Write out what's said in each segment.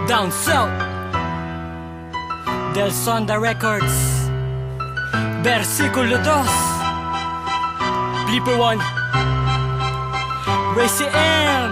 Down South, Del Sonda Records, Versikulo 2, Flipper 1, Ray CM.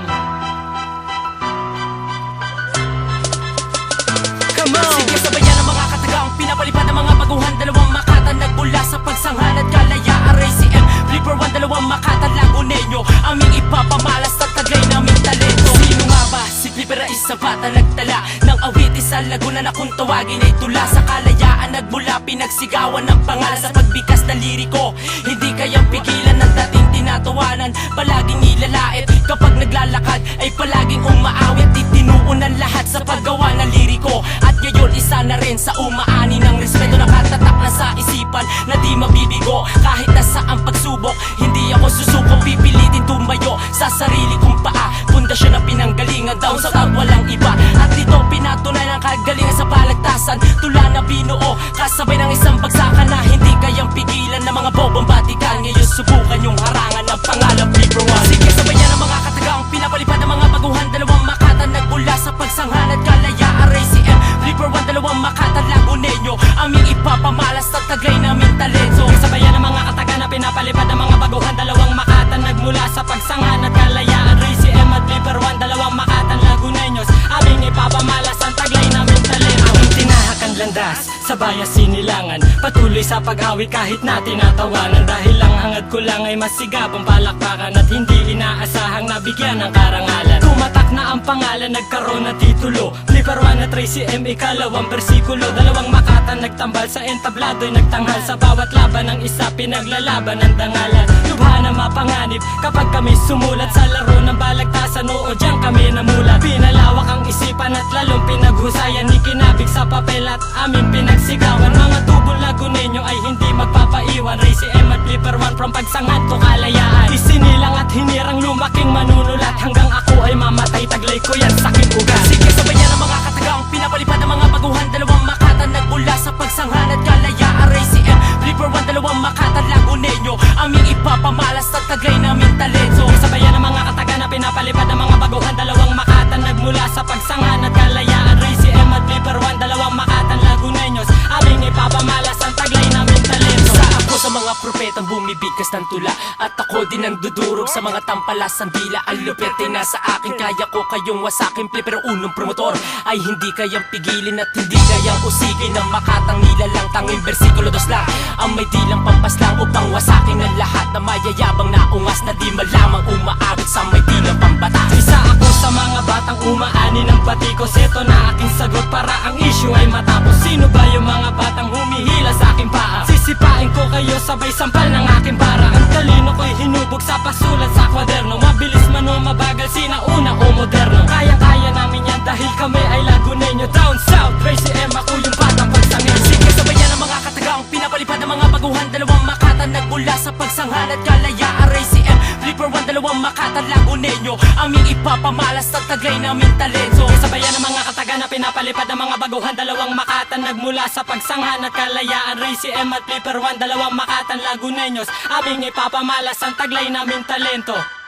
Come on! Sige, sabayan ang mga katagang pinapalipad ng mga baguhan. Dalawang makatan nagmula sa pagsanghan at kalayaan. Ray CM, Flipper 1, dalawang makatan Lagunenyo, aming ipapamalas at taglay naming talento. Sino nga ba? Si Flipper ay isang bata nagtala ng awiti sa Laguna na kung tawagin ay tula sa kalayaan. Nagmula pinagsigawan ng pangalan sa pagbikas na liriko. Hindi kayang pigilan ng dating tinatawanan. Palaging nilalait kapag naglalakad ay palaging umaawit. Itinuon ang lahat sa paggawa ng liriko. At ngayon isa na rin sa umaani ng respeto. Nakatatak na sa isipan na di mabibigo. Kahit na saang pagsubok, hindi ako susuko. Pipilitin tumayo sa sarili kong paa. Pundasyon na pinanggalingan, down sa out walang iba. At dito pinatunay ng kagalingan sa balagtasan. Tula na binuo, kasabay ng isang bagsakan na hindi kayang pigilan ng mga bobong batikan. Ngayon subukan yung harangan ng pangalan Flipper 1. Sige, sabayan ang mga katagang pinapalipad ng mga baguhan. Dalawang makatan nagmula sa pagsanghan at kalayaan. Ray CM, Flipper 1, dalawang makatan Lagunenyo, aming ipapamalas at taglay naming talento. Sabayan ang mga kataga na pinapalipad ng mga baguhan. Dalawang makatan nagmula sa pagsanghan at kalayaan. Ray CM at Flipper 1, dalawang makatan Lagunenyos, aming ipapamalas ang taglay naming talento. Aming tinahakang landas sa bayas sinilangan, patuloy sa pag-awit kahit na tinatawanan. Dahil lang hangad ko lang ay masigabong palakpakan at hindi inaasahang nabigyan ng karangalan. Tumatak na ang pangalan, nagkaroon ng titulo, Flipper 1 at Ray CM, ikalawang bersikulo. Dalawang makatan nagtambal sa entablado'y nagtanghal. Sa bawat laban ng isa pinaglalaban ng dangalan. Lubha na mapanganib kapag kami sumulat sa laro ng balagtasan. Oo, diyan kami namulat. Pinalawak ang isipan at lalong pinaghusayan. Ikinabig sa papel at aming pinagsigawan. Mga tubong Lagunenyo ay hindi magpapaiwan. Ray CM at Flipper 1, from pagsanghan to kalayaan. Isinilang at hinirang lumaking manunulat. Hanggang ako ay mamatay, taglay ko yan sa aking ugat. Sige, sabayan ang mga katagang pinapalipad ng mga baguhan. Dalawang makatan nagmula sa pagsanghan at kalayaan. Ray CM, Flipper 1, dalawang makatan Lagunenyo, aming ipapamalas at taglay naming talento. Sabayan ang mga kataga na pinapalipad ng mga baguhan. Dalawang makatan nagmula sa pagsanghan at kalayaan. Ray CM at Flipper 1, dalawang makatan Lagunenyos, aming ipapamalas ang taglay naming talento. Sa ako sa mga propetang bumibigkas ng tula, at ako din ang dudurog sa mga tampalas ng dila. Ang lupit ay nasa akin, kaya ko kayong wasakin. Flipper unong promotor ay hindi kayang pigilin at hindi kayang usigin. Ang makatang nilalang, tanging bersikulo 2 lang ang may dilang pampaslang upang wasakin ang lahat na mayayabang na ungas na di malamang umaabot sa may dilang pambatas. Isa ako sa mga batang umaani ng batikos. Ito na aking sagot para ang issue ay matapos. Sino ba yung mga batang humihila sa aking paa? Sisipain ko kayo sabay sampal ng aking para. Ang talino ko'y hinubog sa pasulat sa kwaderno. Mabilis man o mabagal, sinauna o moderno. Kaya-kaya namin yan dahil kami ay Lagunenyo. Down South, Ray CM, ako yung batang pagsangin. Sige, sabayan ang mga katagang pinapalipad ng mga baguhan. Dalawang makatan nagmula sa pagsanghan at kalayaan. Ray CM, Flipper 1, dalawang makatan Lagunenyo, aming ipapamalas at taglay naming talento. Sabayan ang mga kataga na pinapalipad ng mga baguhan. Dalawang makatan nagmula sa pagsanghan at kalayaan. Ray CM at Flipper 1, dalawang makatan Lagunenyos, aming ipapamalas ang taglay naming talento.